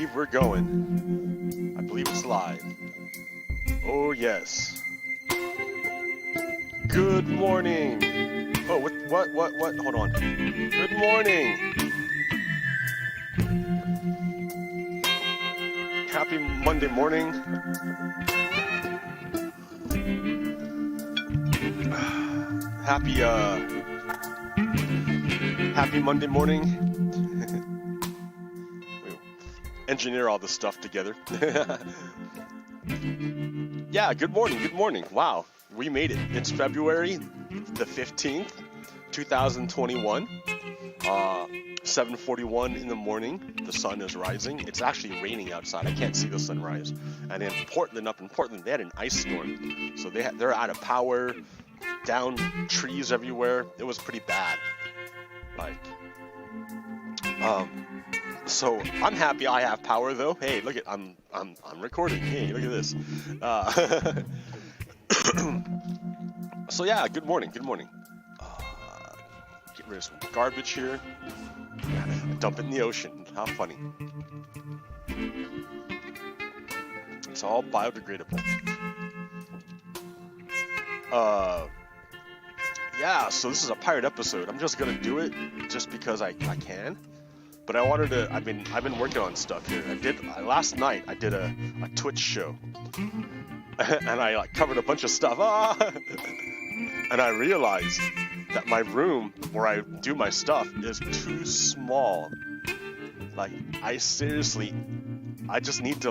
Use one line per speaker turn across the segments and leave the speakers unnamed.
believe we're going. I believe it's live. Oh, yes. Good morning. Oh, what? Hold on. Good morning. Happy Monday morning. Happy Monday morning. Engineer all this stuff together. Yeah, good morning. Wow, we made it. It's February the 15th, 2021. 7:41 in the morning. The sun is rising. It's actually raining outside. I can't see the sunrise. And in Portland, they had an ice storm. So they're out of power, down trees everywhere. It was pretty bad. So I'm happy I have power though. Hey, look at I'm recording. Hey, look at this. So yeah, good morning. Get rid of some garbage here. Dump it in the ocean. How funny. It's all biodegradable. Yeah, so this is a pirate episode. I'm just gonna do it just because I can. But I wanted to. I've been working on stuff here. Last night. I did a Twitch show, and I covered a bunch of stuff. And I realized that my room where I do my stuff is too small. I just need to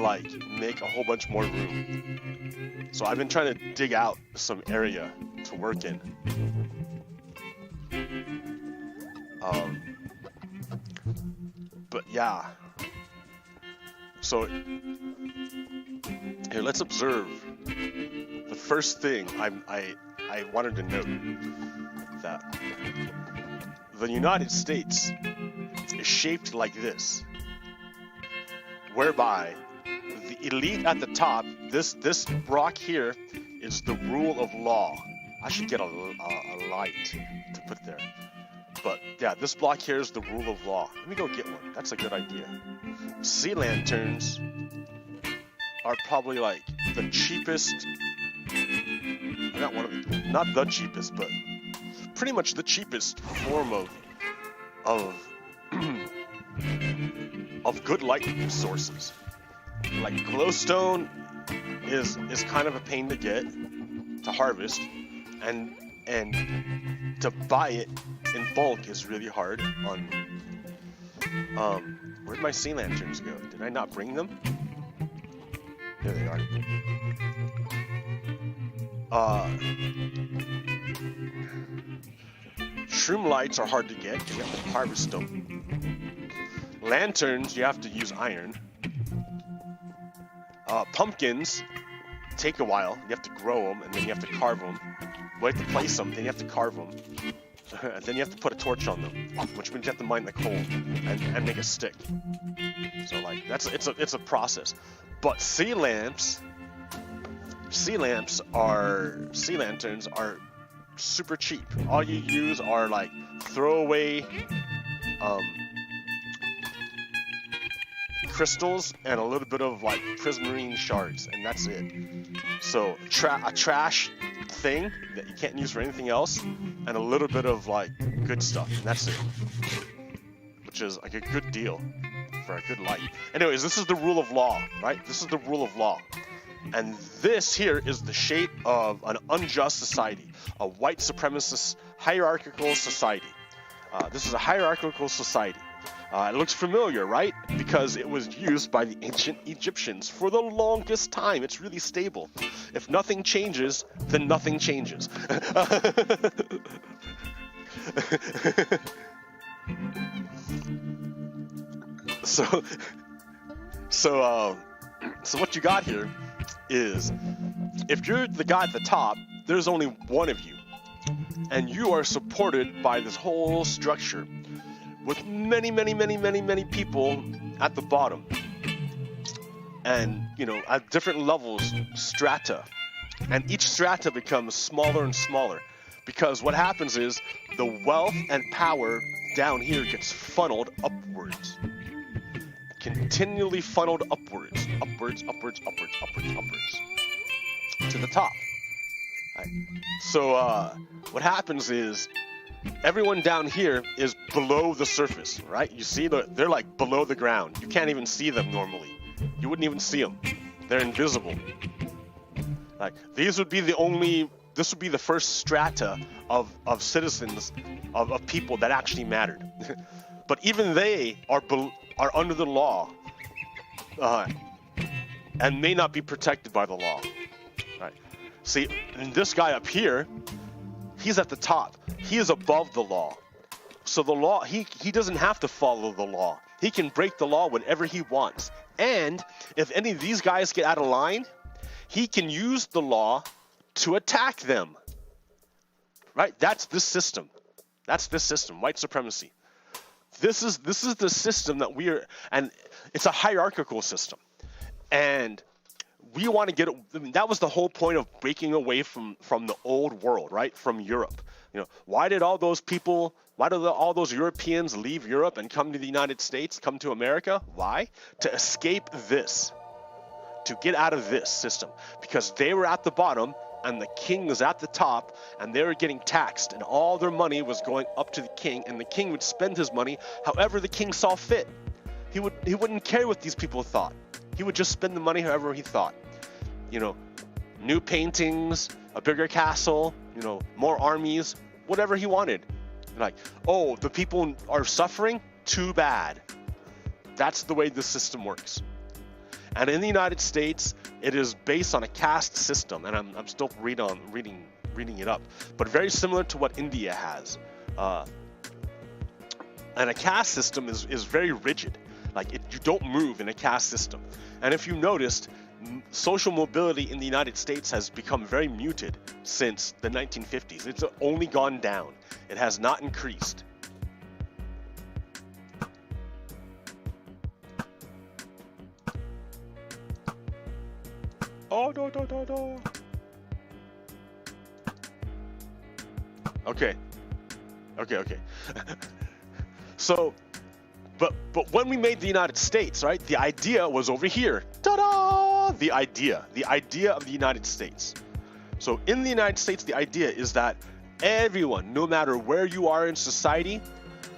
make a whole bunch more room. So I've been trying to dig out some area to work in. But yeah. So here, let's observe. The first thing I wanted to note that the United States is shaped like this, whereby the elite at the top, this rock here is the rule of law. I should get a light to put there. But yeah, this block here is the rule of law. Let me go get one. That's a good idea. Sea lanterns are probably the cheapest. Not the cheapest, but pretty much the cheapest form of good light sources. Glowstone is kind of a pain to get, to harvest, and to buy it in bulk is really hard. Where'd my sea lanterns go? Did I not bring them? There they are. Shroom lights are hard to get because you have to harvest them. Lanterns, you have to use iron. Pumpkins take a while. You have to grow them, and then you have to carve them. You have to place them, then you have to carve them. And then you have to put a torch on them, which means you have to mine the coal and make a stick. So it's a process. But sea lanterns are super cheap. All you use are throwaway crystals and a little bit of prismarine shards, and that's it. So a trash thing that you can't use for anything else, and a little bit of good stuff, and that's it. Which is a good deal for a good light. Anyways, this is the rule of law, right? This is the rule of law. And this here is the shape of an unjust society, a white supremacist hierarchical society. This is a hierarchical society. It looks familiar, right? Because it was used by the ancient Egyptians for the longest time. It's really stable. If nothing changes, then nothing changes. So what you got here is, if you're the guy at the top, there's only one of you, and you are supported by this whole structure with many people at the bottom, and at different levels, strata, and each strata becomes smaller and smaller, because what happens is the wealth and power down here gets funneled upwards, continually funneled upwards, to the top. Right? So what happens is everyone down here is below the surface, right? You see, they're like below the ground. You can't even see them normally. You wouldn't even see them. They're invisible. Like this would be the first strata of citizens, of people that actually mattered. But even they are under the law, and may not be protected by the law. Right? See, and this guy up here, he's at the top. He is above the law. So the law, he doesn't have to follow the law. He can break the law whenever he wants. And if any of these guys get out of line, he can use the law to attack them. Right? That's this system. That's this system, white supremacy. This is the system that and it's a hierarchical system. And we want to get it. That was the whole point of breaking away from the old world, right? From Europe. Why did all those Europeans leave Europe and come to the United States, come to America? Why? To escape this, to get out of this system, because they were at the bottom and the king was at the top, and they were getting taxed, and all their money was going up to the king, and the king would spend his money however the king saw fit. He wouldn't care what these people thought. He would just spend the money however he thought. New paintings, a bigger castle, more armies, whatever he wanted. Like, oh, the people are suffering? Too bad. That's the way the system works. And in the United States, it is based on a caste system, and I'm still reading it up, but very similar to what India has. And a caste system is very rigid. Like you don't move in a caste system. And if you noticed, social mobility in the United States has become very muted since the 1950s. It's only gone down. It has not increased. Oh, no. Okay. So, but when we made the United States, right? The idea was over here. Ta-da! The idea of the United States. So in the United States, the idea is that everyone, no matter where you are in society,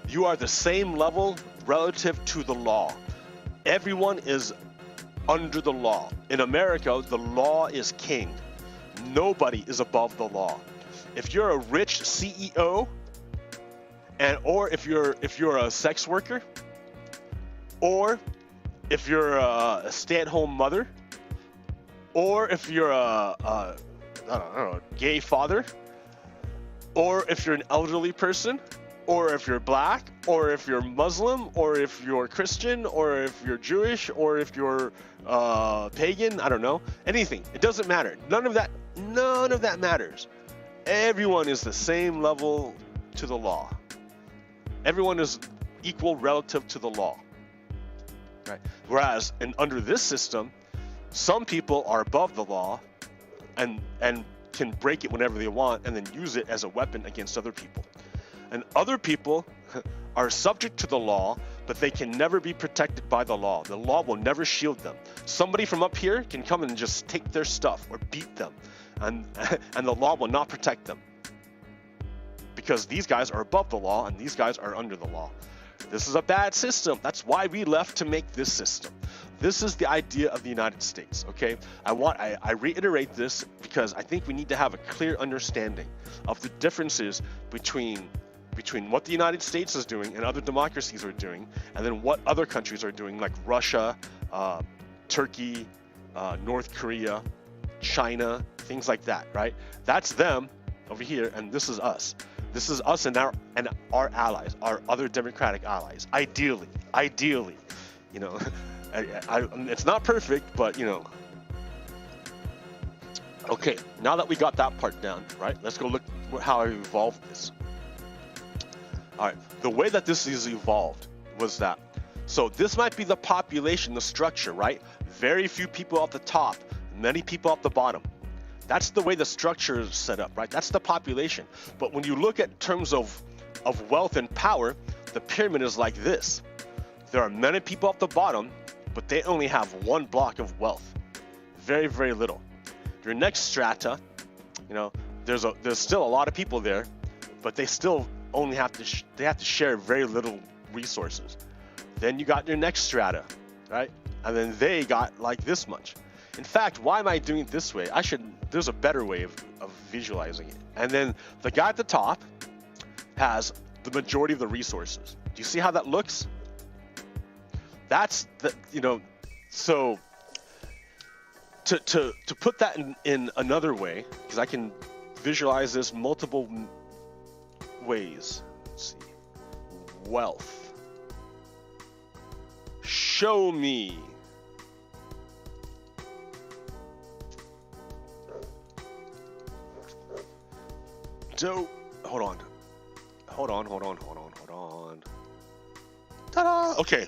you are the same level relative to the law. Everyone is under the law. In America, the law is king. Nobody is above the law. If you're a rich CEO, or if you're a sex worker, or if you're a stay-at-home mother, or if you're a gay father, or if you're an elderly person, or if you're black, or if you're Muslim, or if you're Christian, or if you're Jewish, or if you're pagan, I don't know, anything. It doesn't matter. None of that matters. Everyone is the same level to the law. Everyone is equal relative to the law. Right? Whereas under this system, some people are above the law and can break it whenever they want and then use it as a weapon against other people. And other people are subject to the law, but they can never be protected by the law. The law will never shield them. Somebody from up here can come and just take their stuff or beat them, and the law will not protect them. Because these guys are above the law and these guys are under the law. This is a bad system. That's why we left to make this system. This is the idea of the United States, okay? I reiterate this because I think we need to have a clear understanding of the differences between what the United States is doing and other democracies are doing, and then what other countries are doing, like Russia, Turkey, North Korea, China, things like that, right? That's them over here, and this is us. This is us and our allies, our other democratic allies. Ideally, it's not perfect, but Okay, now that we got that part down, right? Let's go look how I evolved this. All right, the way that this is evolved was that, so this might be the population, the structure, right? Very few people at the top, many people at the bottom. That's the way the structure is set up, right? That's the population. But when you look at terms of wealth and power, the pyramid is like this. There are many people at the bottom but they only have one block of wealth. Very, very little. Your next strata, you know, there's still a lot of people there, but they still only have to share very little resources. Then you got your next strata, right? And then they got like this much. In fact, why am I doing it this way? There's a better way of visualizing it. And then the guy at the top has the majority of the resources. Do you see how that looks? That's the, you know, so to put that in another way, because I can visualize this multiple ways. Let's see. Wealth. Show me. Hold on. Ta-da! Okay.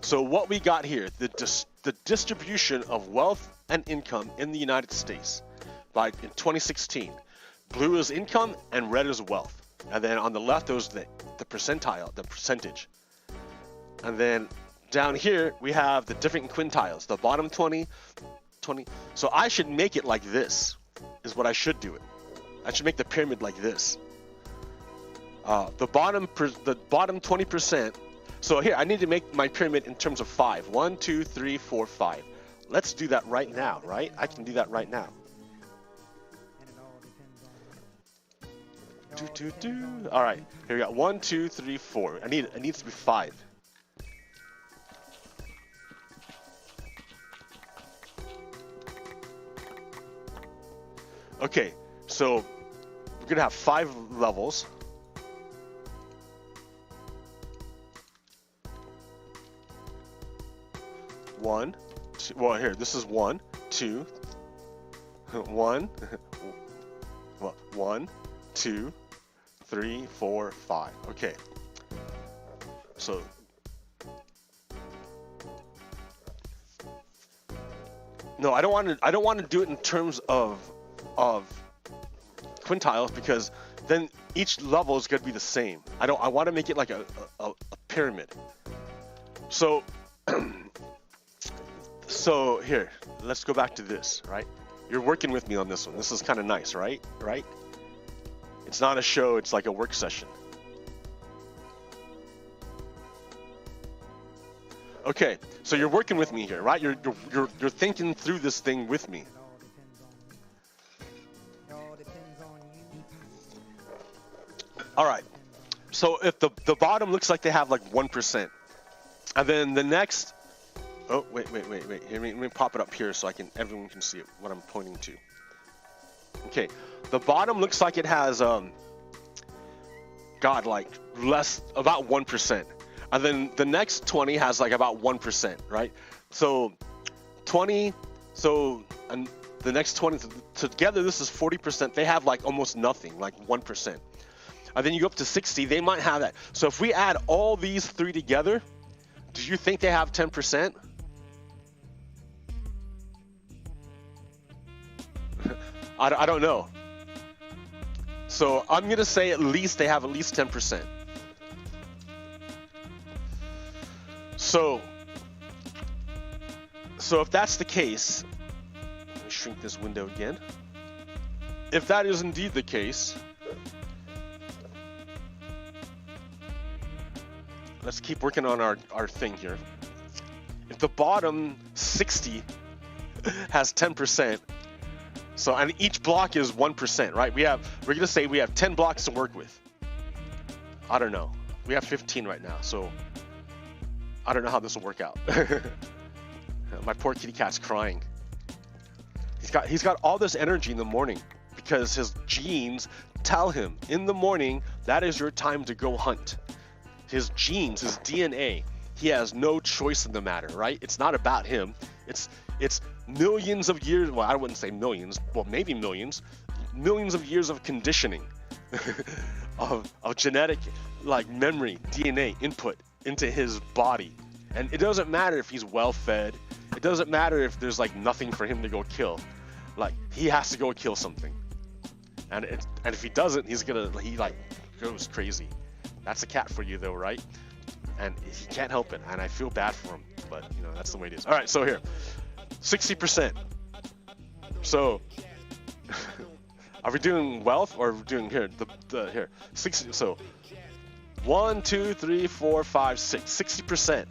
So what we got here, the distribution of wealth and income in the United States in 2016. Blue is income and red is wealth. And then on the left, there's the percentile, the percentage. And then down here, we have the different quintiles, the bottom 20. So I should make it like this, is what I should do it. I should make the pyramid like this. The bottom 20%. So here, I need to make my pyramid in terms of 5. 1, 2, 3, 4, 5. Let's do that right now, right? I can do that right now. All right, here we got 1, 2, 3, 4. It needs to be 5. Okay, so we're gonna have 5 levels. One, two, well here, this is 1, 2, 1, 1, 2, 3, 4, 5. Okay. So no, I don't want to do it in terms of quintiles, because then each level is going to be the same. I want to make it like a pyramid. So so here, let's go back to this, right? You're working with me on this one. This is kind of nice, right? Right? It's not a show, it's like a work session. Okay, so you're working with me here, right? You're thinking through this thing with me. All right. So if the bottom looks like they have like 1%, and then the next, oh wait. Let me pop it up here so everyone can see it, what I'm pointing to. Okay, the bottom looks like it has like about 1%, and then the next 20 has like about 1%, right? So 20, and the next 20 together, this is 40%. They have like almost nothing, like 1%. And then you go up to 60, they might have that. So if we add all these 3 together, do you think they have 10%? I don't know. So I'm gonna say at least they have at least 10%. So if that's the case, let me shrink this window again. If that is indeed the case, let's keep working on our thing here. If the bottom 60 has 10%, so and each block is 1%, right? We're gonna say we have 10 blocks to work with. I don't know. We have 15 right now, so I don't know how this will work out. My poor kitty cat's crying. He's got all this energy in the morning because his genes tell him in the morning that is your time to go hunt. His genes, his DNA, he has no choice in the matter, right? It's not about him. It's millions of years, well, I wouldn't say millions, well, maybe millions of years of conditioning of genetic, like memory, DNA input into his body. And it doesn't matter if he's well fed. It doesn't matter if there's like nothing for him to go kill. Like he has to go kill something. And if he doesn't, he like goes crazy. That's a cat for you though, right? And he can't help it, and I feel bad for him. but you know, that's the way it is. All right, so here, 60%. So, are we doing wealth or are we doing here? The here 60. So, 1, 2, 3, 4, 5, 6. 60%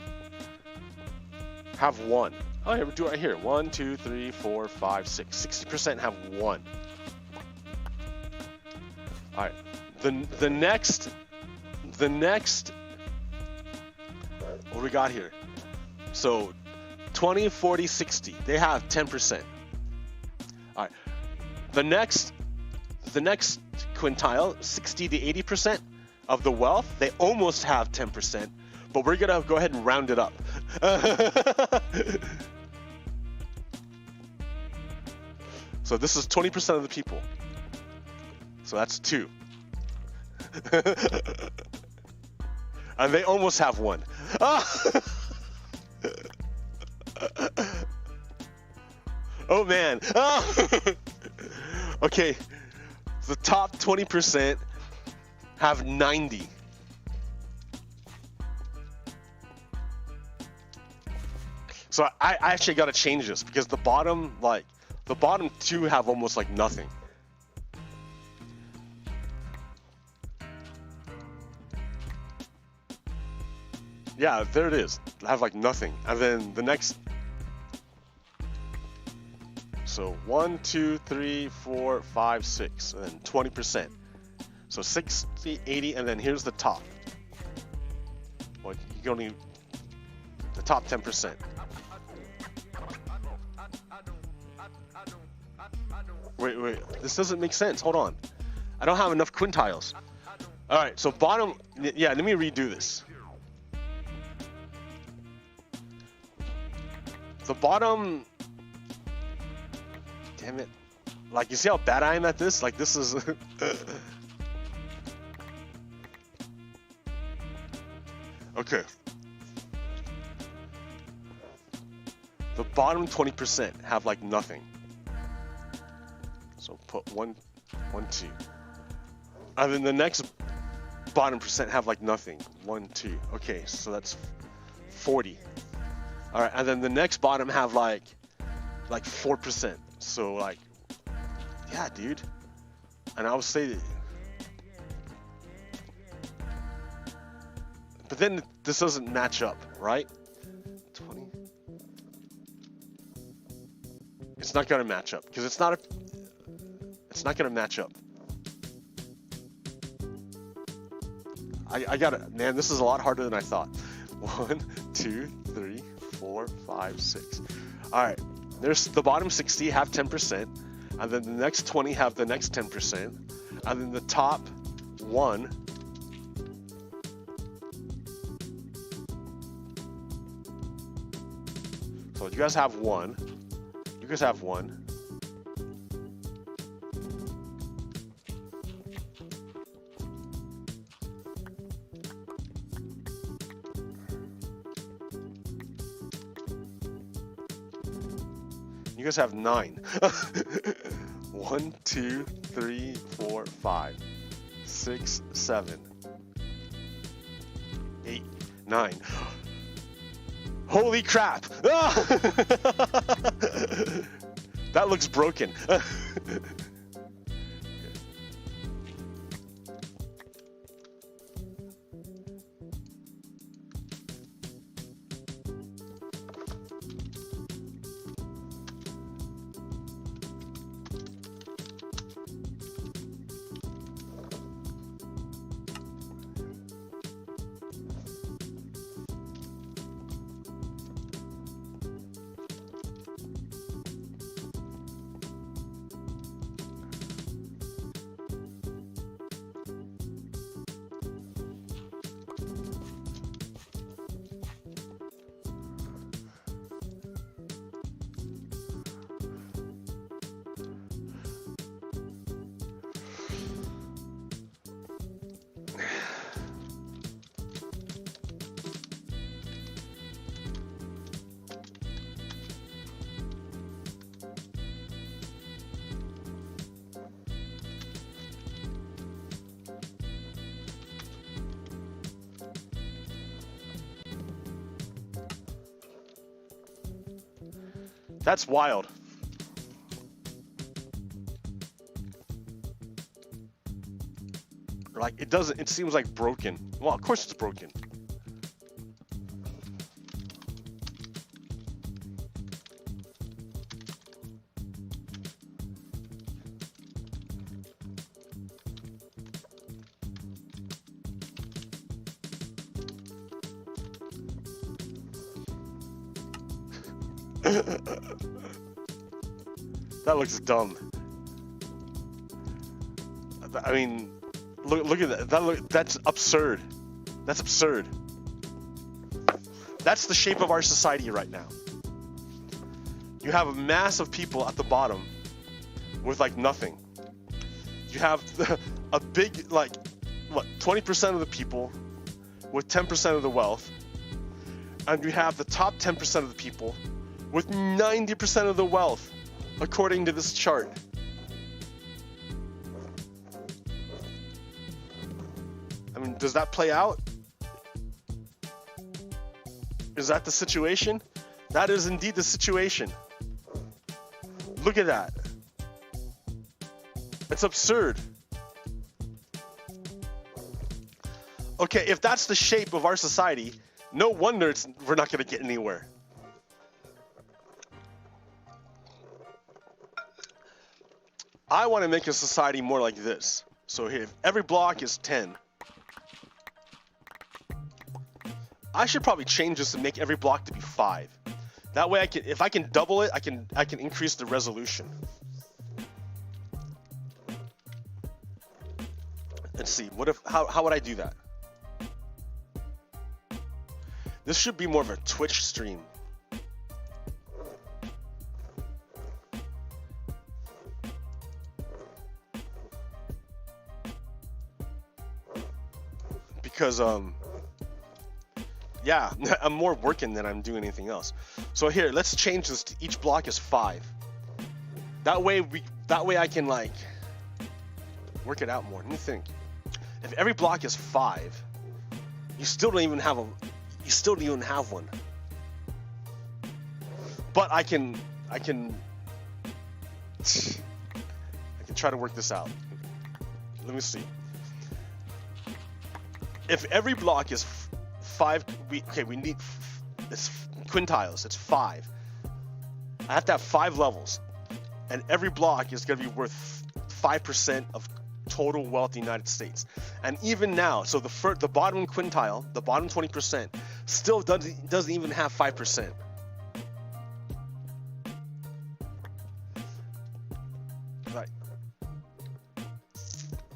have 1. Oh, here we do it right here. 1, 2, 3, 4, 5, 6. 60% have 1. All right. The next. What we got here? So, 20, 40, 60. They have 10%. All right. The next quintile, 60 to 80% of the wealth, they almost have 10%, but we're gonna go ahead and round it up. So this is 20% of the people. So that's 2. And they almost have 1. Oh man. Okay. The top 20% have 90. So I actually got to change this because the bottom 2 have almost like nothing. Yeah, there it is. I have like nothing. And then the next. So 1, 2, 3, 4, 5, 6, and then 20%. So 60, 80, and then here's the top. Well, you only the top 10%. Wait, this doesn't make sense. Hold on. I don't have enough quintiles. All right, so bottom, yeah, let me redo this. The bottom, damn it. Like, you see how bad I am at this? Like, this is... Okay. The bottom 20% have like nothing. So put 1, 2. And then the next bottom percent have like nothing. 1, 2. Okay, so that's 40. All right, and then the next bottom have like 4%. So like, yeah, dude. And I would say that. But then this doesn't match up, right? 20. It's not gonna match up because it's not gonna match up. I got it, man. This is a lot harder than I thought. 1, 2, 3, 4, 5, 6. All right. There's the bottom 60 have 10%, and then the next 20 have the next 10%, and then the top 1. So you guys have 1. You guys have 1. You guys have 9. 1, 2, 3, 4, 5, 6, 7, 8, 9. Holy crap! That looks broken. That's wild. Like, it doesn't, it seems like broken. Well, of course it's broken. That looks dumb. I mean, look at that. That's absurd. That's absurd. That's the shape of our society right now. You have a mass of people at the bottom with like nothing. You have a big, like, what, 20% of the people with 10% of the wealth, and you have the top 10% of the people with 90% of the wealth, according to this chart. I mean, does that play out? Is that the situation? That is indeed the situation. Look at that. It's absurd. Okay, if that's the shape of our society, no wonder we're not going to get anywhere. I want to make a society more like this. So here, if every block is 10, I should probably change this and make every block to be 5. That way, if I can double it, I can increase the resolution. Let's see. How would I do that? This should be more of a Twitch stream. Because yeah, I'm more working than I'm doing anything else. So here, let's change this to each block is 5. That way I can like work it out more. Let me think. If every block is 5, you still don't even have one. But I can try to work this out. Let me see. If every block is 5, we need, it's quintiles, it's 5. I have to have 5 levels, and every block is going to be worth 5% of total wealth in the United States. And even now, so the bottom quintile, the bottom 20%, still doesn't even have 5%. Right.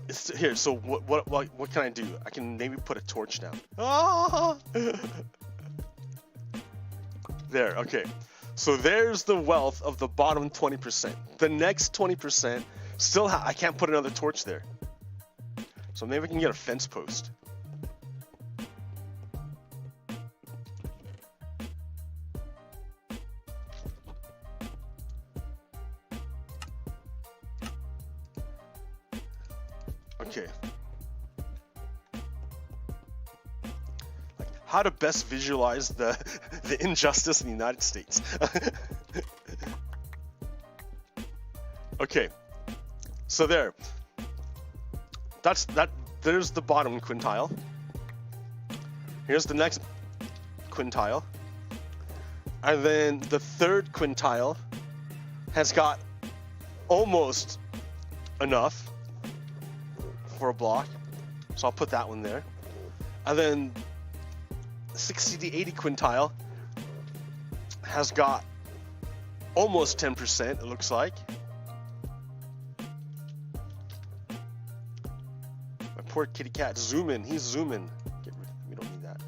It's here. So what can I do? I can maybe put a torch down. Ah! There. Okay. So there's the wealth of the bottom 20%. The next 20% still I can't put another torch there. So maybe I can get a fence post. Okay. Like how to best visualize the injustice in the United States. Okay. So there's the bottom quintile. Here's the next quintile. And then the third quintile has got almost enough for a block. So I'll put that one there. And then 60 to 80 quintile has got almost 10%, it looks like. Poor kitty cat. Zoom in. He's zooming. We don't need that.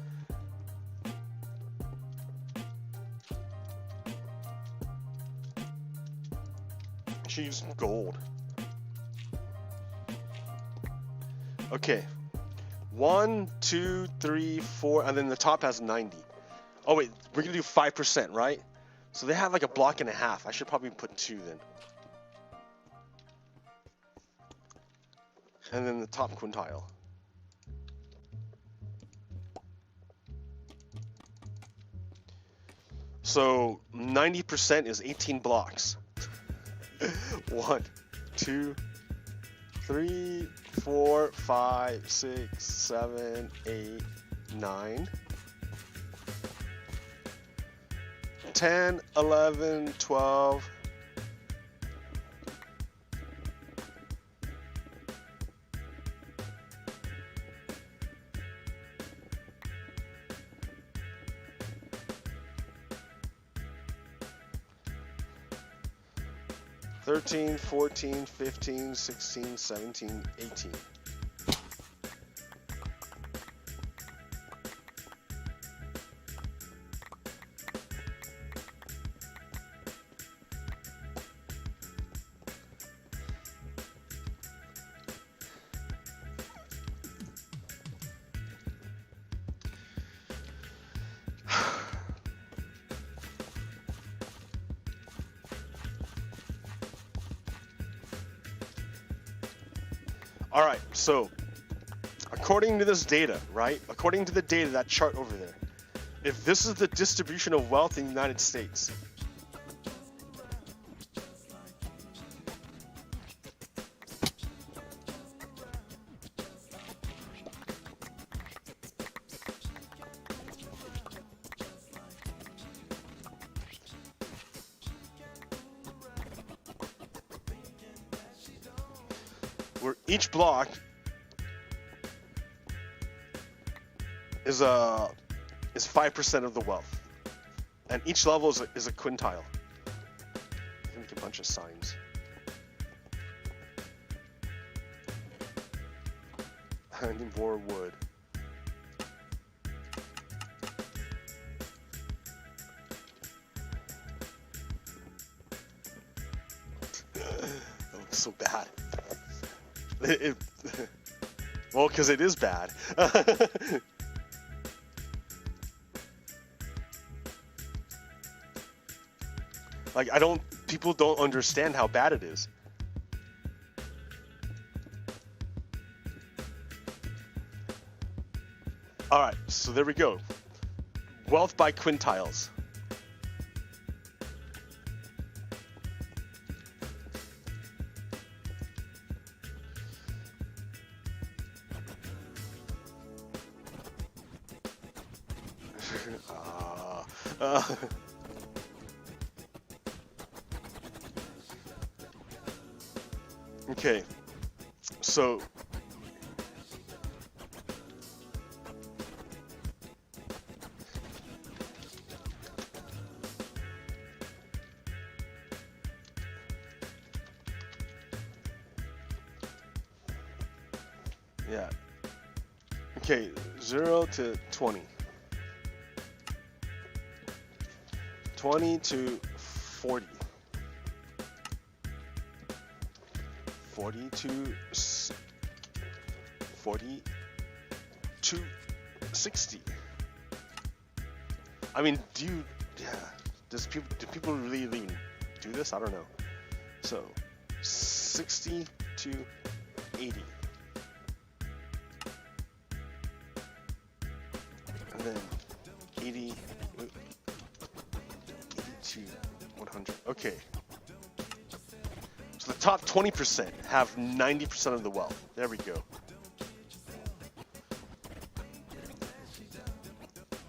I should use gold. Okay. 1, 2, 3, 4, and then the top has 90. Oh wait, we're gonna do 5%, right? So they have like a block and a half. I should probably put 2 then. And then the top quintile. So 90% is 18 blocks. 1, 2, 3, 4, 5, 6, 7, 8, 9, 10, 11, 12. Thirteen, 14, 15, 16, 17, 18. All right, so according to this data, right? According to the data, that chart over there, if this is the distribution of wealth in the United States, where each block is 5% of the wealth, and each level is a quintile. I can make a bunch of signs. I need more wood. That looks so bad. Well, because it is bad. Like, people don't understand how bad it is. All right, so there we go. Wealth by quintiles. Okay, so yeah, okay, 0 to 20, 20 to 40, 40 to 60. I mean, do people really even do this? I don't know. So 60 to 80. And then 80 to 100. Okay. So the top 20% have 90% of the wealth. There we go.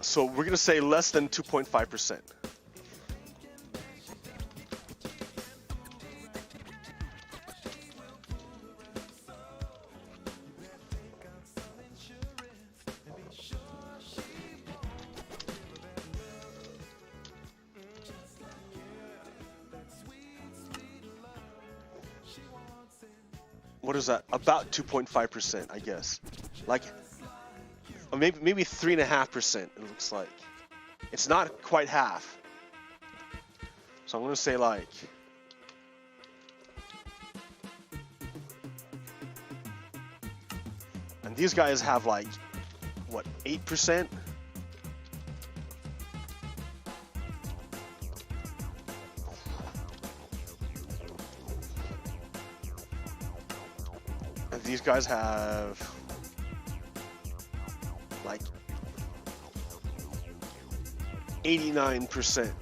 So we're going to say less than 2.5%. What is that? About 2.5%, I guess. Like, or maybe 3.5%. It looks like it's not quite half. So I'm gonna say like, and these guys have like what, 8%? And these guys have like 89%.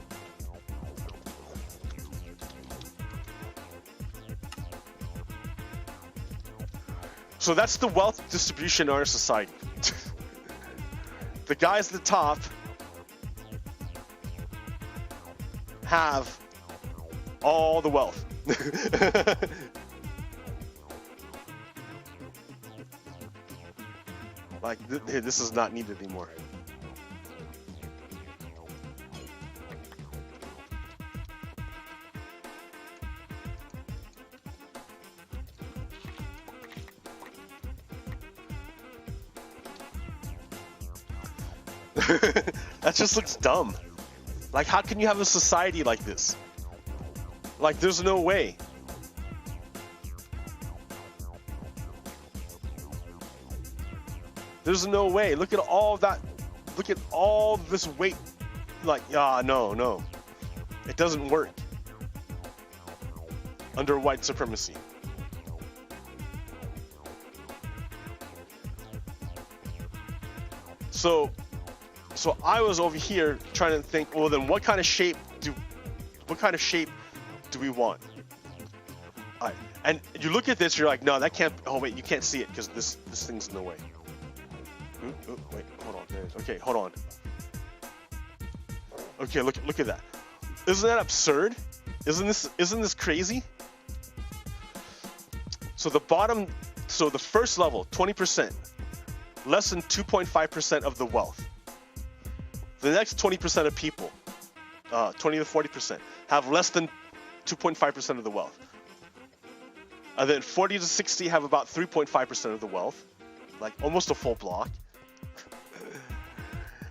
So that's the wealth distribution in our society. The guys at the top have all the wealth. Like, this is not needed anymore. That just looks dumb. Like, how can you have a society like this? Like, there's no way. There's no way. Look at all that. Look at all this weight. Like, no. It doesn't work under white supremacy. So I was over here trying to think, well, then what kind of shape do we want? All right. And you look at this, you're like, no, that can't. Oh wait, you can't see it because this thing's in the way. Wait, hold on. Okay, hold on. Okay, look at that. Isn't that absurd? Isn't this crazy? So the first level, 20%, less than 2.5% of the wealth. The next 20% of people, 20 to 40%, have less than 2.5% of the wealth. And then 40 to 60 have about 3.5% of the wealth, like almost a full block.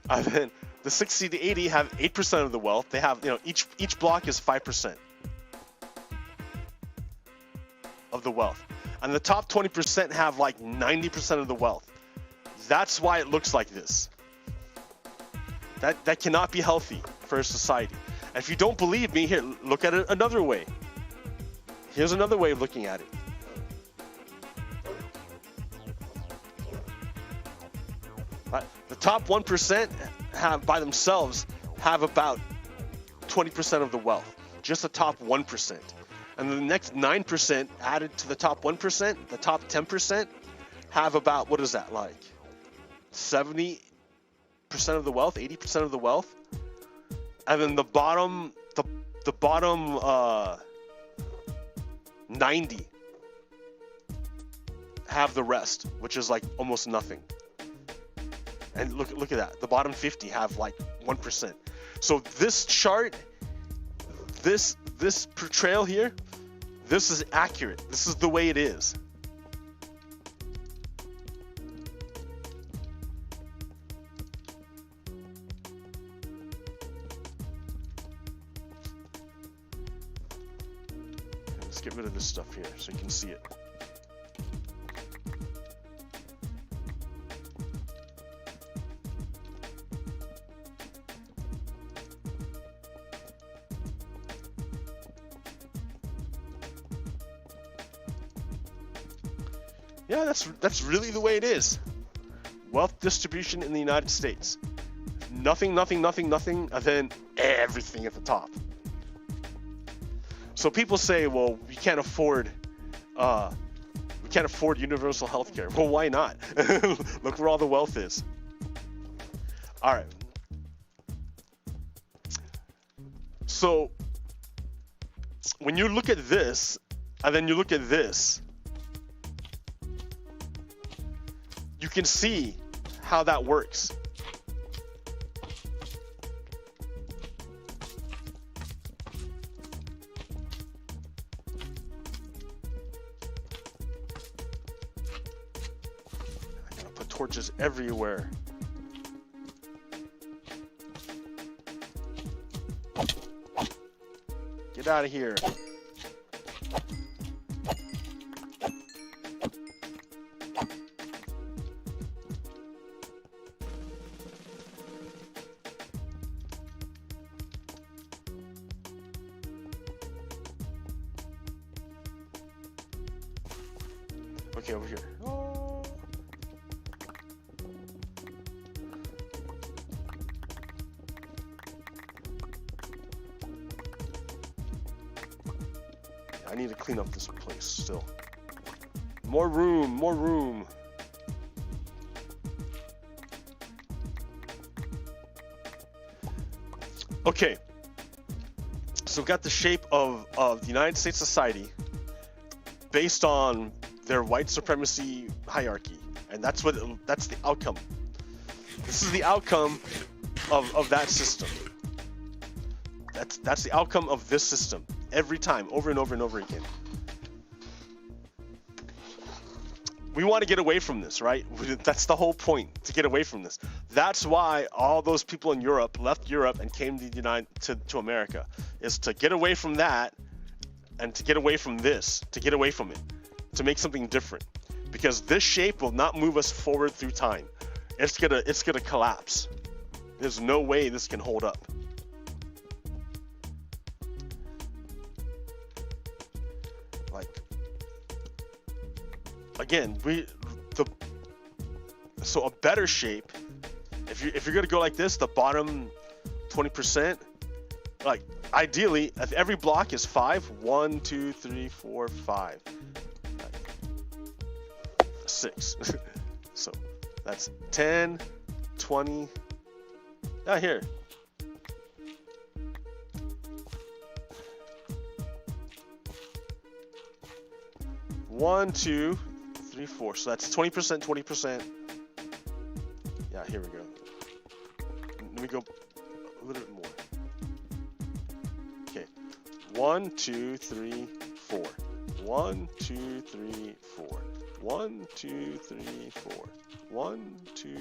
And then the 60 to 80 have 8% of the wealth. They have, each block is 5% of the wealth. And the top 20% have like 90% of the wealth. That's why it looks like this. That cannot be healthy for a society. And if you don't believe me, here, look at it another way. Here's another way of looking at it. The top 1% by themselves have about 20% of the wealth. Just the top 1%. And the next 9% added to the top 1%, the top 10% have about, what is that, like 70% of the wealth, 80% of the wealth? And then the bottom 90 have the rest, which is like almost nothing. And look at that. The bottom 50 have like 1%. So this chart, this portrayal here, this is accurate. This is the way it is. Let's get rid of this stuff here so you can see it. Yeah, that's really the way it is. Wealth distribution in the United States. Nothing, and then everything at the top. So people say, well, we can't afford universal health care. Well, why not? Look where all the wealth is. All right. So when you look at this, and then you look at this, you can see how that works. I gotta put torches everywhere. Get out of here. Okay, over here. Oh. I need to clean up this place still. More room, more room. Okay. So we've got the shape of the United States society based on their white supremacy hierarchy. And that's the outcome. This is the outcome of that system. That's the outcome of this system every time, over and over and over again. We want to get away from this, right? That's the whole point, to get away from this. That's why all those people in Europe left Europe and came to America, is to get away from that and to get away from this, to get away from it, to make something different. Because this shape will not move us forward through time. It's gonna collapse. There's no way this can hold up. Like, again, so a better shape, if you're gonna go like this, the bottom 20%, like ideally, if every block is 5, 1, 2, 3, 4, 5, 6. So that's 10, 20. Ah, here. One, 2, 3, 4. So that's 20%, 20%. Yeah, here we go. Let me go a little bit more. Okay. 1, 2, 3, 4. 1, 2, 3, 4. 1, 2, 3, 4. 1, 2, 3,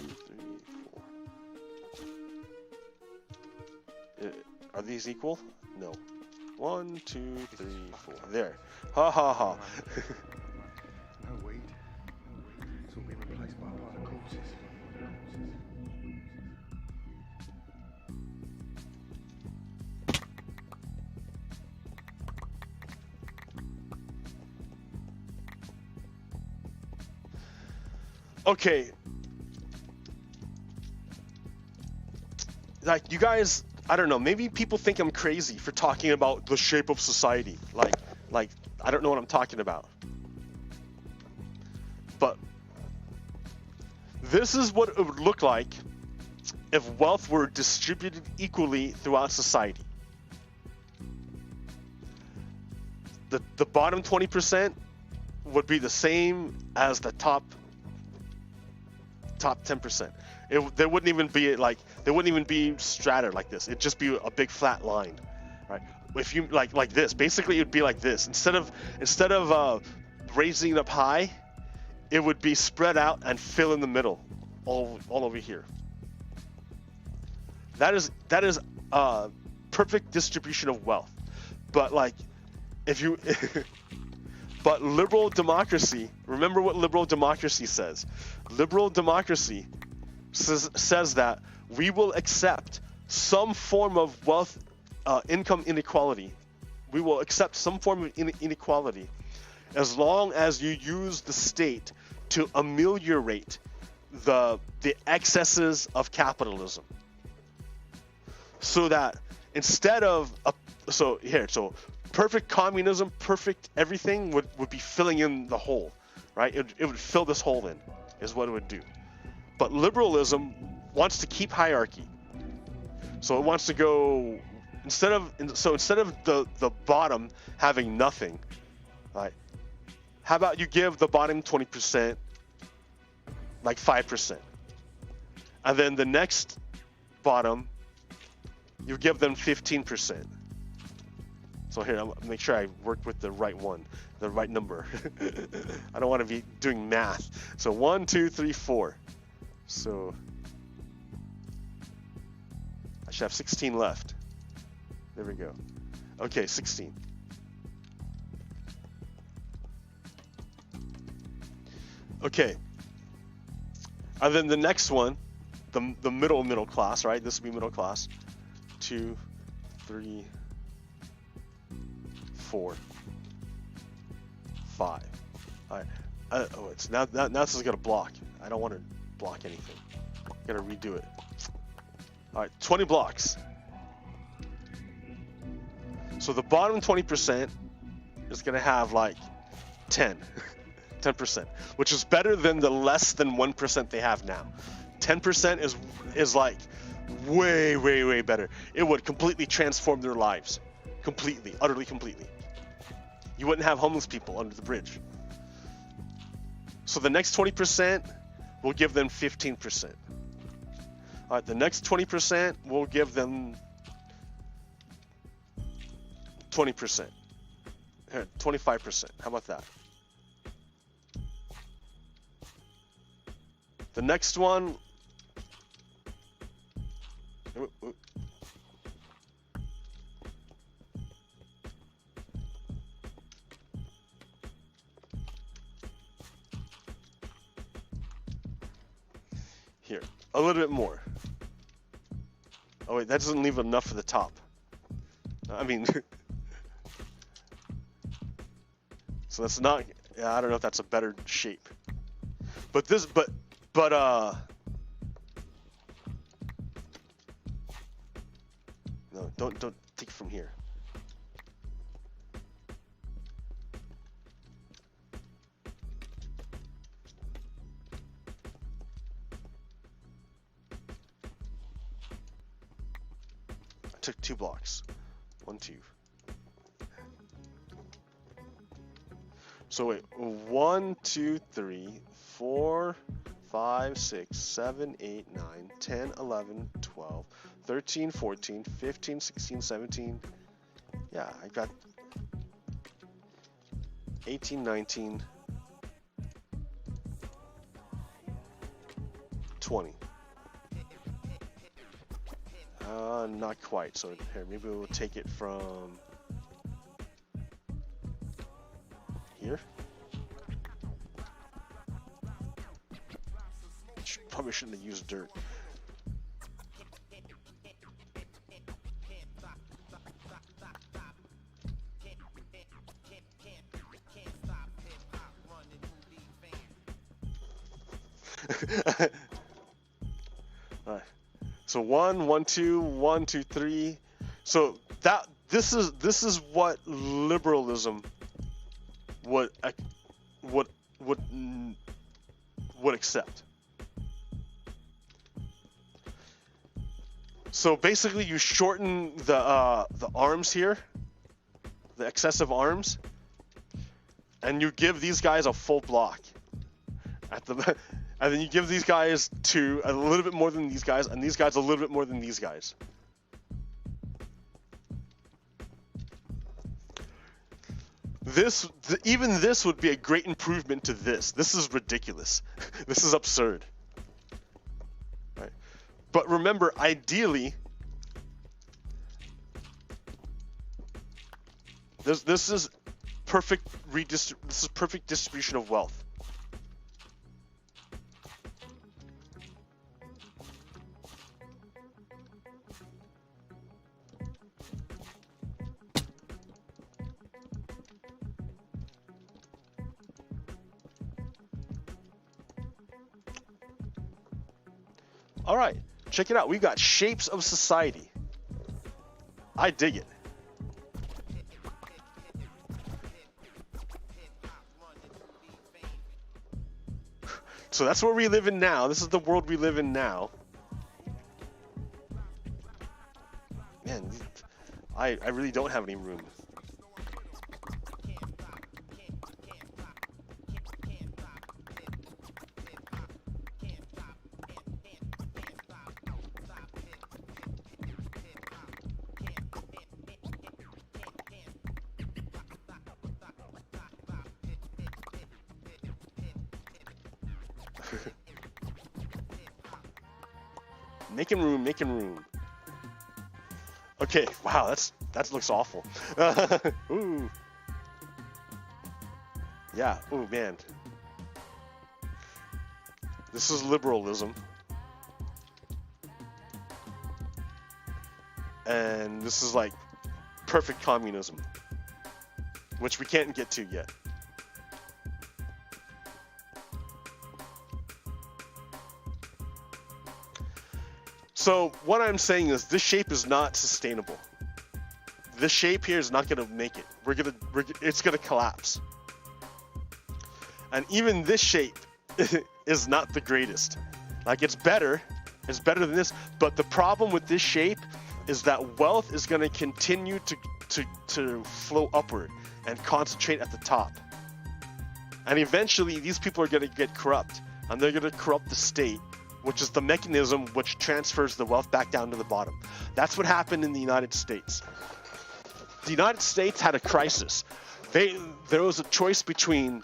4. Are these equal? No. 1, 2, 3, 4. There. Ha ha ha.
No, wait. This will be replaced by a lot of corpses.
Okay. Like, you guys, I don't know, maybe people think I'm crazy for talking about the shape of society. Like I don't know what I'm talking about. But this is what it would look like if wealth were distributed equally throughout society. The bottom 20% would be the same as the top 10%. There wouldn't even be strata like this. It'd just be a big flat line, right? If you like this, basically it'd be like this. Instead of raising it up high, it would be spread out and fill in the middle, all over here. That is perfect distribution of wealth. But like, if you but liberal democracy, remember what liberal democracy says. Liberal democracy says that we will accept some form of wealth, income inequality. We will accept some form of inequality as long as you use the state to ameliorate the excesses of capitalism. So that instead of so perfect communism, perfect everything would be filling in the hole, right? It would fill this hole in, is what it would do. But liberalism wants to keep hierarchy. So it wants to go, instead of the bottom having nothing, right? How about you give the bottom 20% like 5%, and then the next bottom you give them 15%. So here, I'll make sure I work with the right one, the right number. I don't want to be doing math. So 1, 2, 3, 4. So I should have 16 left. There we go. Okay, 16. Okay. And then the next one, the middle class, right? This would be middle class. 2, 3, 4, 5. All right. Oh, it's now this is gonna block. I don't want to block anything. Gotta redo it. All right, 20 blocks. So the bottom 20% is gonna have like 10 10%, which is better than the less than 1% they have now. 10% is like way, way, way better. It would completely transform their lives. Completely, utterly completely. You wouldn't have homeless people under the bridge. So the next 20% will give them 15%. All right, the next 20% will give them 20%. 25%. How about that? The next one. Here, a little bit more. Oh wait, that doesn't leave enough for the top. I mean, so that's not. Yeah, I don't know if that's a better shape. But this, but no, don't take it from here. I took 2 blocks. 1, 2. So wait, 1, 2, 3, 4, 5, 6, 7, 8, 9, 10, 11, 12, 13, 14, 15, 16, 17. Yeah, I got 18, 19, 20. Not quite. So here, maybe we'll take it from here. Probably shouldn't have used dirt. All right. So 1, 1, 2, 1, 2, 3. So that this is what liberalism would accept. So basically, you shorten the arms here, the excessive arms, and you give these guys a full block at the. And then you give these guys a little bit more than these guys, and these guys a little bit more than these guys. Even this would be a great improvement to this. This is ridiculous. This is absurd. Right. But remember, ideally, this is perfect distribution of wealth. All right, check it out. We got shapes of society. I dig it. So that's where we live in now. This is the world we live in now. Man, I really don't have any room. Making room. Okay, wow, that looks awful. Ooh. Yeah, ooh man. This is liberalism. And this is like perfect communism, which we can't get to yet. So what I'm saying is this shape is not sustainable. This shape here is not going to make it. It's going to collapse. And even this shape is not the greatest. Like, it's better than this, but the problem with this shape is that wealth is going to continue to flow upward and concentrate at the top. And eventually these people are going to get corrupt, and they're going to corrupt the state, which is the mechanism which transfers the wealth back down to the bottom. That's what happened in the United States. The United States had a crisis. There was a choice between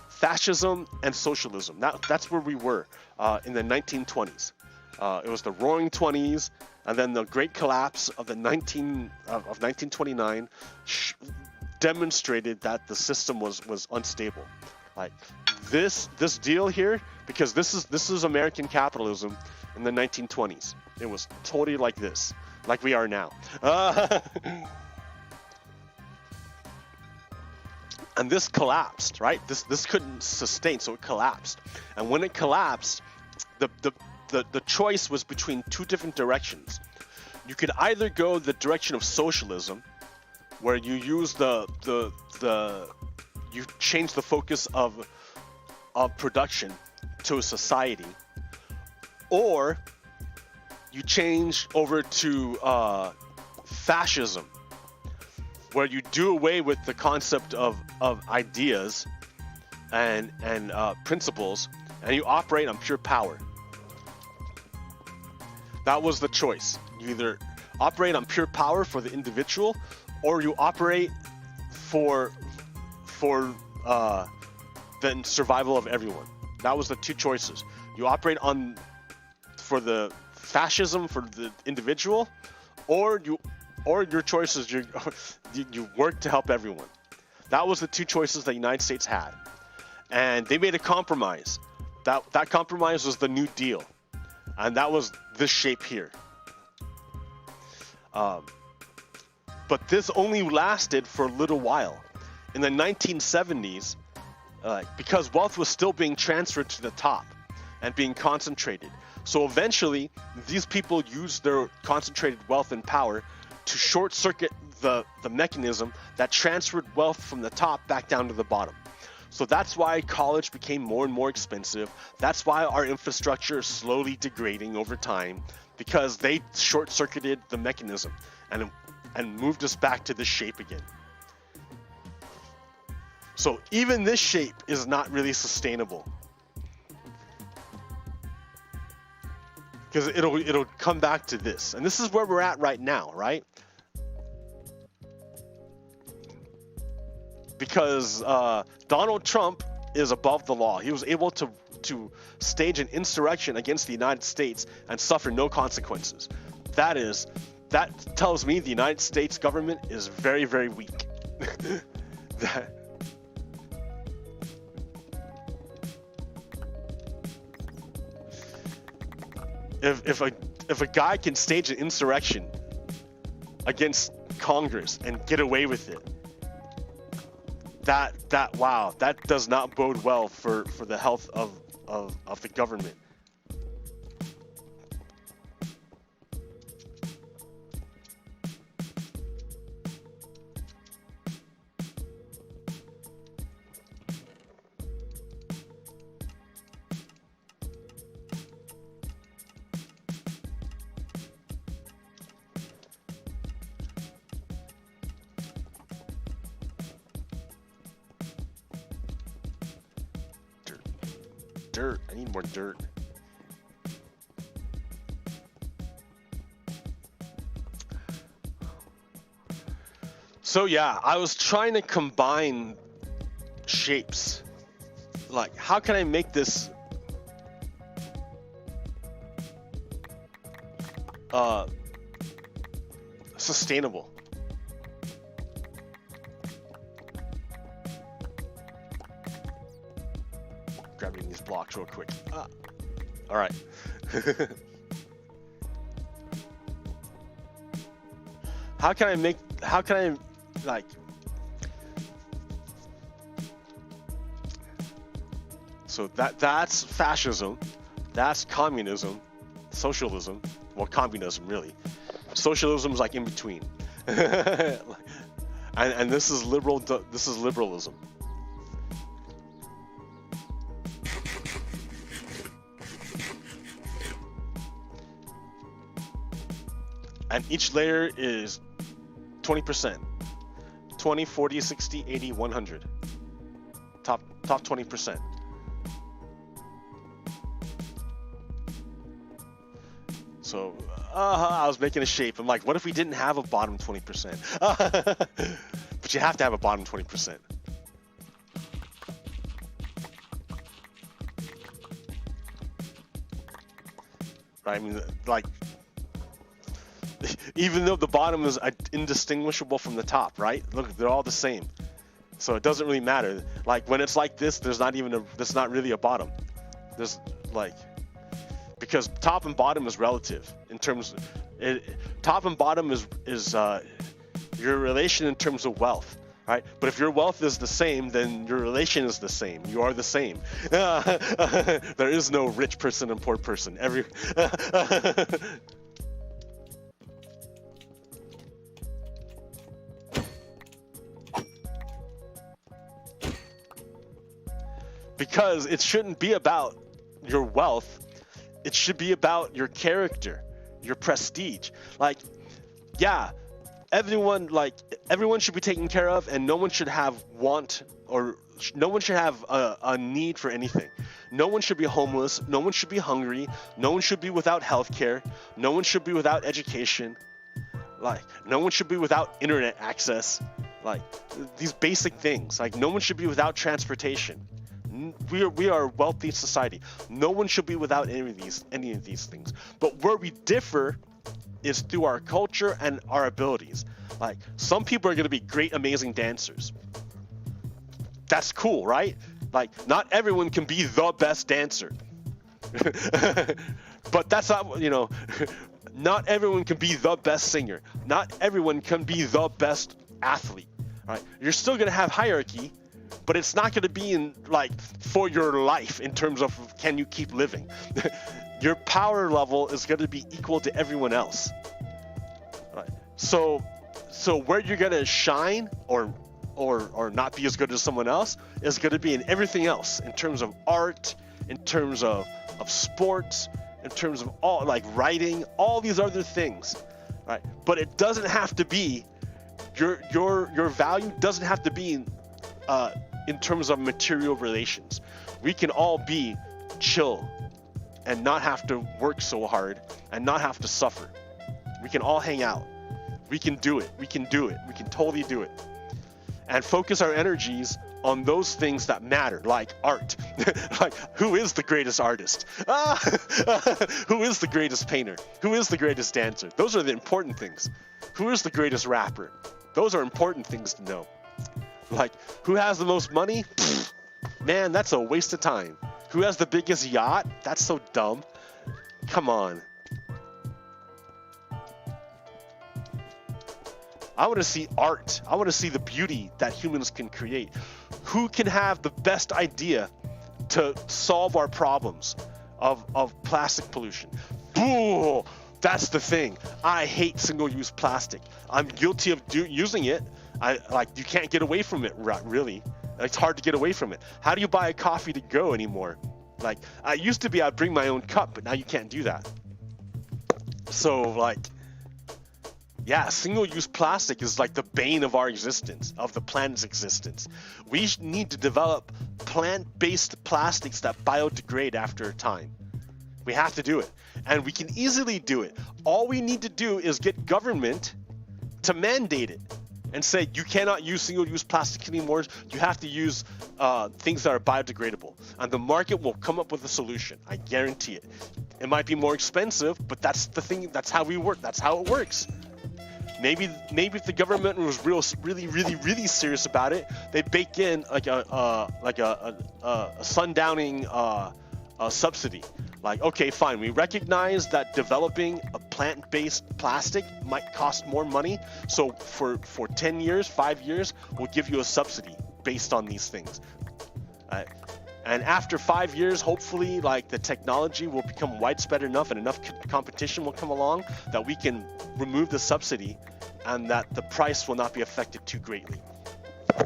fascism and socialism. That's where we were in the 1920s. It was the Roaring '20s, and then the Great Collapse of 1929 demonstrated that the system was unstable. Like this deal here, because this is American capitalism in the 1920s. It was totally like this, like we are now. And this collapsed, right? This couldn't sustain, so it collapsed. And when it collapsed, the choice was between two different directions. You could either go the direction of socialism, where you use you change the focus of production to a society, or you change over to fascism, where you do away with the concept of ideas and principles, and you operate on pure power. That was the choice. You either operate on pure power for the individual, or you operate for the survival of everyone. That was the two choices. You operate for the fascism for the individual, or your choice is you work to help everyone. That was the two choices the United States had, and they made a compromise. That compromise was the New Deal, and that was this shape here. But this only lasted for a little while. In the 1970s, because wealth was still being transferred to the top and being concentrated. So eventually, these people used their concentrated wealth and power to short circuit the mechanism that transferred wealth from the top back down to the bottom. So that's why college became more and more expensive. That's why our infrastructure is slowly degrading over time, because they short circuited the mechanism and moved us back to this shape again. So even this shape is not really sustainable, because it'll come back to this, and this is where we're at right now, right? Because Donald Trump is above the law. He was able to stage an insurrection against the United States and suffer no consequences. That tells me the United States government is very, very weak. If a guy can stage an insurrection against Congress and get away with it, that does not bode well for the health of the government. Dirt. I need more dirt. So yeah, I was trying to combine shapes. Like, how can I make this sustainable? Grabbing these blocks real quick. All right. How can I like, so that's fascism, that's communism, socialism, well, communism really. Socialism is like in between. and this is liberalism. and each layer is 20%. 20, 40, 60, 80, 100. Top 20%. So I was making a shape. I'm like, what if we didn't have a bottom 20%? But you have to have a bottom 20%. Right? I mean, like, even though the bottom is indistinguishable from the top, right? Look, they're all the same. So it doesn't really matter. Like when it's like this, there's not really a bottom. There's like, because top and bottom is relative in terms of top and bottom is your relation in terms of wealth, right? But if your wealth is the same, then your relation is the same. You are the same. There is no rich person and poor person. Because it shouldn't be about your wealth. It should be about your character, your prestige. Like, yeah, everyone should be taken care of, and no one should have want, or no one should have a need for anything. No one should be homeless. No one should be hungry. No one should be without healthcare. No one should be without education. Like, no one should be without internet access. Like, these basic things. Like, no one should be without transportation. We are a wealthy society. No one should be without any of these things. But where we differ is through our culture and our abilities. Like, some people are going to be great, amazing dancers. That's cool, right? Like, not everyone can be the best dancer. But that's not, not everyone can be the best singer. Not everyone can be the best athlete, right? You're still going to have hierarchy, but it's not going to be in for your life in terms of can you keep living. Your power level is going to be equal to everyone else, right? So where you're going to shine or not be as good as someone else is going to be in everything else, in terms of art, in terms of sports, in terms of all writing, all these other things, right? But it doesn't have to be your value doesn't have to be in terms of material relations. We can all be chill and not have to work so hard and not have to suffer. We can all hang out. We can do it. We can totally do it. And focus our energies on those things that matter, like art. Like, who is the greatest artist? Who is the greatest painter? Who is the greatest dancer? Those are the important things. Who is the greatest rapper? Those are important things to know. Like, who has the most money? Pfft, man, that's a waste of time. Who has the biggest yacht? That's so dumb. Come on. I want to see art. I want to see the beauty that humans can create. Who can have the best idea to solve our problems of plastic pollution? Boo! That's the thing. I hate single-use plastic. I'm guilty of using it. You can't get away from it, really. It's hard to get away from it. How do you buy a coffee to go anymore? Like, I used to be, I'd bring my own cup, but now you can't do that. So, yeah, single-use plastic is like the bane of our existence, of the planet's existence. We need to develop plant-based plastics that biodegrade after a time. We have to do it, and we can easily do it. All we need to do is get government to mandate it and say, you cannot use single-use plastic anymore. You have to use things that are biodegradable, and the market will come up with a solution. I guarantee it. It might be more expensive, but that's the thing. That's how we work. That's how it works. Maybe if the government was really serious about it, they'd bake in a sundowning subsidy. Like, okay, fine, we recognize that developing a plant-based plastic might cost more money, so for 10 years, 5 years, we'll give you a subsidy based on these things. And after 5 years, hopefully, the technology will become widespread enough and enough competition will come along that we can remove the subsidy and that the price will not be affected too greatly.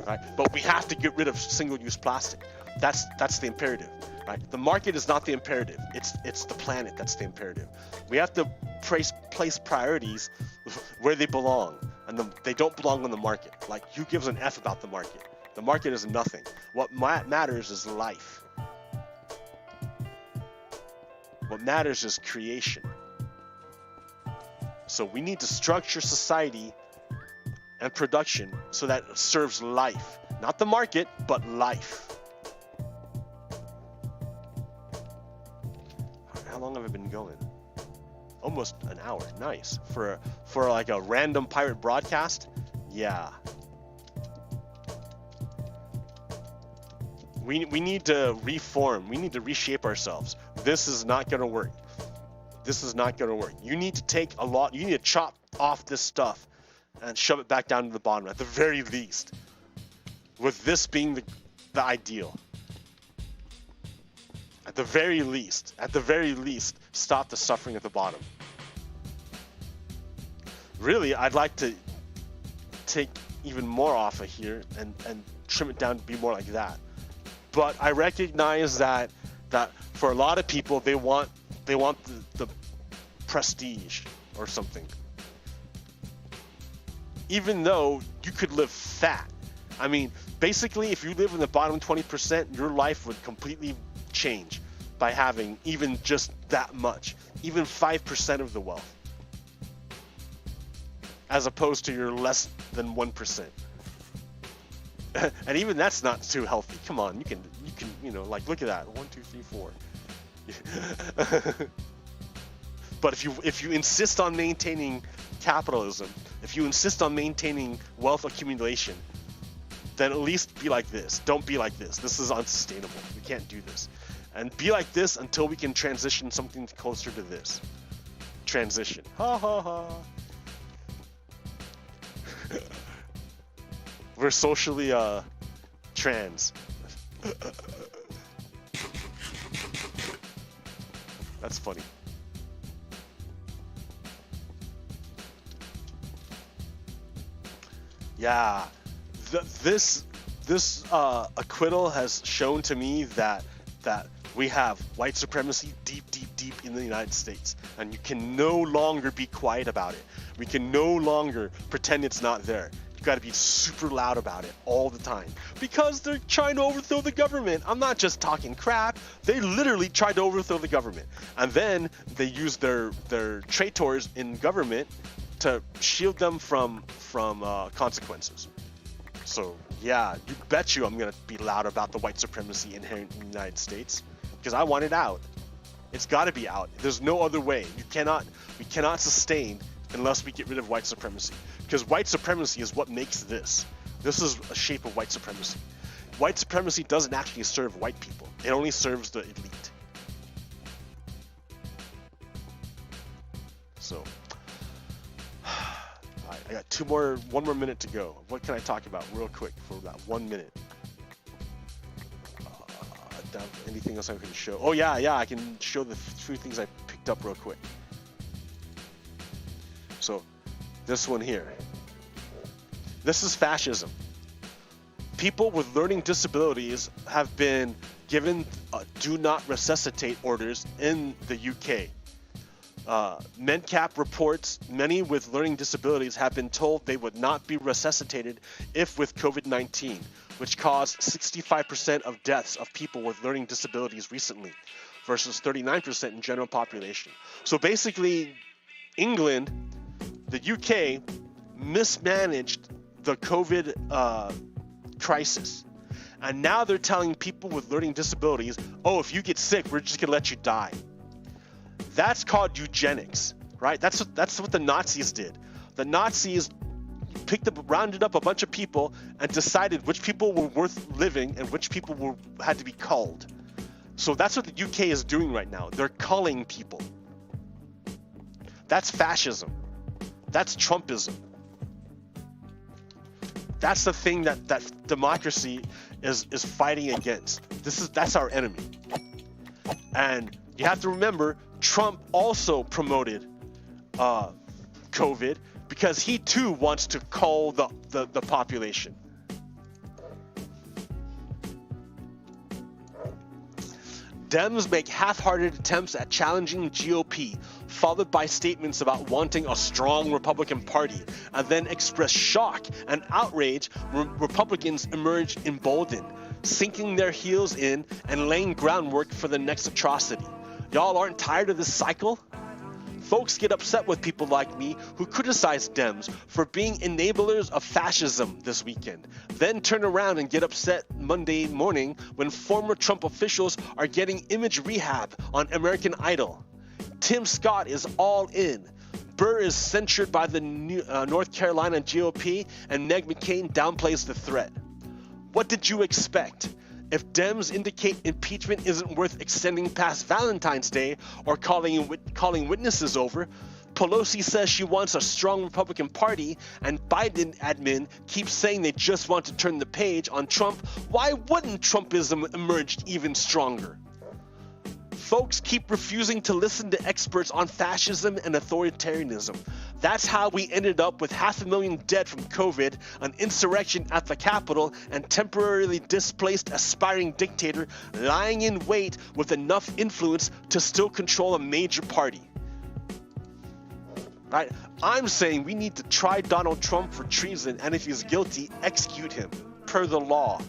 Right? But we have to get rid of single-use plastic. That's the imperative. Right? The market is not the imperative. It's the planet that's the imperative. We have to place place priorities where they belong, and they don't belong on the market. Like, who gives an F about the market? The market is nothing. What matters is life. What matters is creation. So we need to structure society and production so that it serves life. Not the market, but life. How long have I been going? Almost an hour. Nice. For like a random pirate broadcast? Yeah. We need to reform. We need to reshape ourselves. This is not going to work. This is not going to work. You need to you need to chop off this stuff and shove it back down to the bottom at the very least. With this being the ideal. At the very least, stop the suffering at the bottom. Really, I'd like to take even more off of here and trim it down to be more like that. But I recognize that for a lot of people, they want the prestige or something. Even though you could live fat. I mean, basically, if you live in the bottom 20%, your life would completely change by having even just that much, even 5% of the wealth, as opposed to your less than 1%. And even that's not too healthy. Come on, you can, like, look at that. 1, 2, 3, 4. But if you insist on maintaining capitalism, if you insist on maintaining wealth accumulation, then at least be like this. Don't be like this. This is unsustainable. We can't do this. And be like this until we can transition something closer to this. Transition. Ha ha ha. We're socially trans. That's funny. Yeah, this acquittal has shown to me that we have white supremacy deep in the United States, and you can no longer be quiet about it. We can no longer pretend it's not there. You got to be super loud about it all the time because they're trying to overthrow the government. I'm not just talking crap. They literally tried to overthrow the government, and then they used their traitors in government to shield them from consequences. So yeah, you bet you I'm gonna be loud about the white supremacy inherent in the United States because I want it out. It's got to be out. There's no other way. We cannot sustain unless we get rid of white supremacy, because white supremacy is what makes this. This is a shape of white supremacy. White supremacy doesn't actually serve white people. It only serves the elite. So I got one more minute to go. What can I talk about real quick for that 1 minute? Anything else I can show? Oh yeah, I can show the few things I picked up real quick. So this one here. This is fascism. People with learning disabilities have been given do not resuscitate orders in the UK. MedCap reports many with learning disabilities have been told they would not be resuscitated if with COVID-19, which caused 65% of deaths of people with learning disabilities recently, versus 39% in general population. So basically, England, the UK, mismanaged the COVID crisis. And now they're telling people with learning disabilities, oh, if you get sick, we're just gonna let you die. That's called eugenics, right? That's what the Nazis did. The Nazis rounded up a bunch of people and decided which people were worth living and which people had to be culled. So that's what the UK is doing right now. They're culling people. That's fascism. That's Trumpism. That's the thing that democracy is fighting against. That's our enemy. And you have to remember, Trump also promoted COVID because he too wants to cull the population. Dems make half-hearted attempts at challenging GOP, followed by statements about wanting a strong Republican Party, and then expressed shock and outrage when Republicans emerged emboldened, sinking their heels in and laying groundwork for the next atrocity. Y'all aren't tired of this cycle? Folks get upset with people like me who criticize Dems for being enablers of fascism this weekend, then turn around and get upset Monday morning when former Trump officials are getting image rehab on American Idol. Tim Scott is all in. Burr is censured by the North Carolina GOP, and Meg McCain downplays the threat. What did you expect? If Dems indicate impeachment isn't worth extending past Valentine's Day or calling witnesses over, Pelosi says she wants a strong Republican Party, and Biden admin keeps saying they just want to turn the page on Trump, why wouldn't Trumpism emerge even stronger? Folks keep refusing to listen to experts on fascism and authoritarianism. That's how we ended up with 500,000 dead from COVID, an insurrection at the Capitol, and temporarily displaced aspiring dictator lying in wait with enough influence to still control a major party. Right? I'm saying we need to try Donald Trump for treason, and if he's guilty, execute him per the law.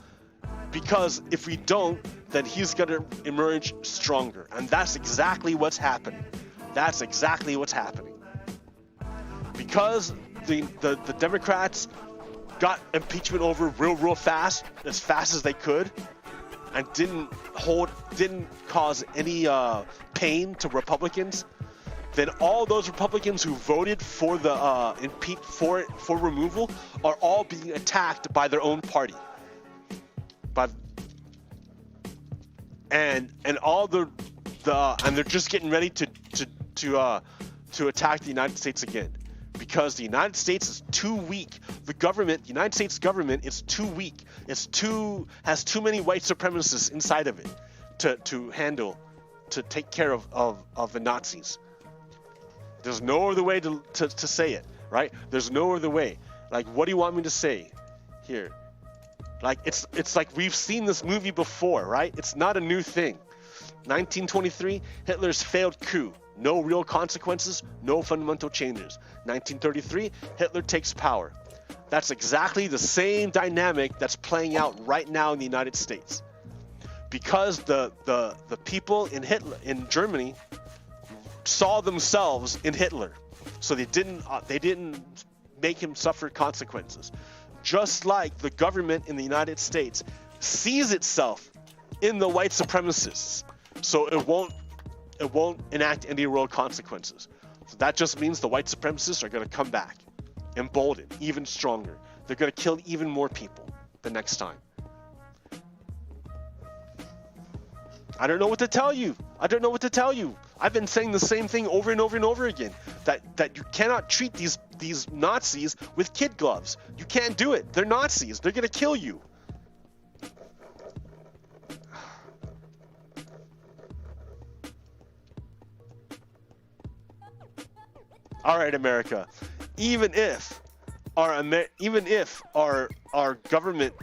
Because if we don't, then he's going to emerge stronger. And that's exactly what's happening. That's exactly what's happening. Because the Democrats got impeachment over real fast as they could, and didn't cause any pain to Republicans, then all those Republicans who voted for the for removal are all being attacked by their own party. And all and they're just getting ready to attack the United States again, because the United States is too weak. The United States government is too weak. Has too many white supremacists inside of it to take care of the Nazis. There's no other way to say it, right? There's no other way. Like, what do you want me to say here? Like, it's like we've seen this movie before, right? It's not a new thing. 1923, Hitler's failed coup. No real consequences, no fundamental changes. 1933, Hitler takes power. That's exactly the same dynamic that's playing out right now in the United States. Because the people in Germany saw themselves in Hitler, so they didn't make him suffer consequences. Just like the government in the United States sees itself in the white supremacists, so it won't enact any real consequences. So that just means the white supremacists are going to come back, emboldened, even stronger. They're going to kill even more people the next time. I don't know what to tell you. I've been saying the same thing over and over and over again, that you cannot treat these Nazis with kid gloves. You can't do it. They're Nazis. They're going to kill you. All right, America. Even if our government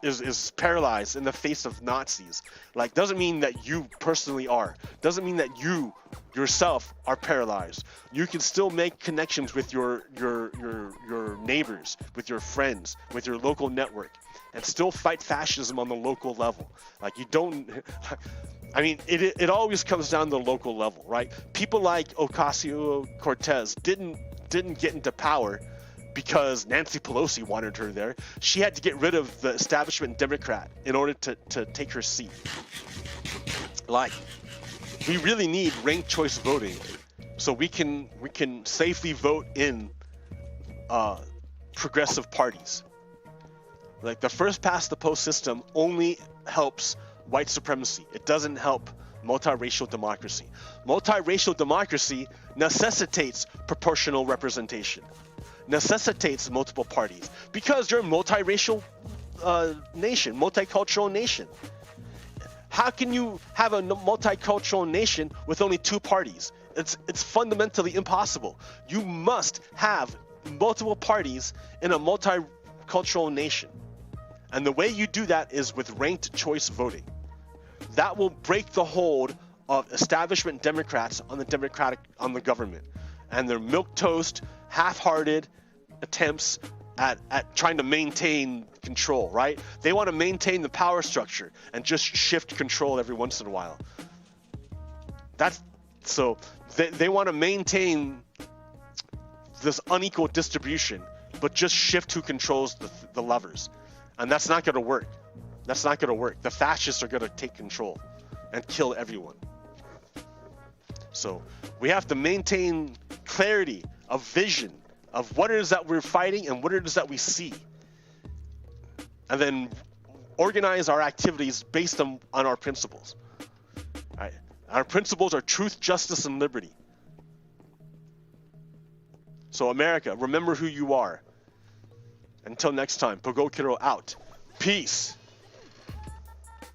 is paralyzed in the face of Nazis, like, doesn't mean that you personally are. Doesn't mean that you yourself are paralyzed. You can still make connections with your neighbors, with your friends, with your local network, and still fight fascism on the local level. Like, you don't. I mean, it always comes down to the local level, right? People like Ocasio-Cortez didn't get into power because Nancy Pelosi wanted her there. She had to get rid of the establishment Democrat in order to take her seat. Like, we really need ranked choice voting so we can safely vote in progressive parties. Like, the first past the post system only helps white supremacy. It doesn't help multiracial democracy. Multiracial democracy necessitates proportional representation, necessitates multiple parties, because you're a multiracial nation, multicultural nation. How can you have a multicultural nation with only two parties? It's fundamentally impossible. You must have multiple parties in a multicultural nation. And the way you do that is with ranked choice voting. That will break the hold of establishment Democrats on the government, and their milquetoast, half-hearted attempts at trying to maintain control, right? They want to maintain the power structure and just shift control every once in a while. So they want to maintain this unequal distribution, but just shift who controls the levers. And that's not going to work. That's not going to work. The fascists are going to take control and kill everyone. So we have to maintain clarity of vision of what it is that we're fighting and what it is that we see. And then organize our activities based on our principles. Right? Our principles are truth, justice, and liberty. So America, remember who you are. Until next time, PoGokeRo out. Peace.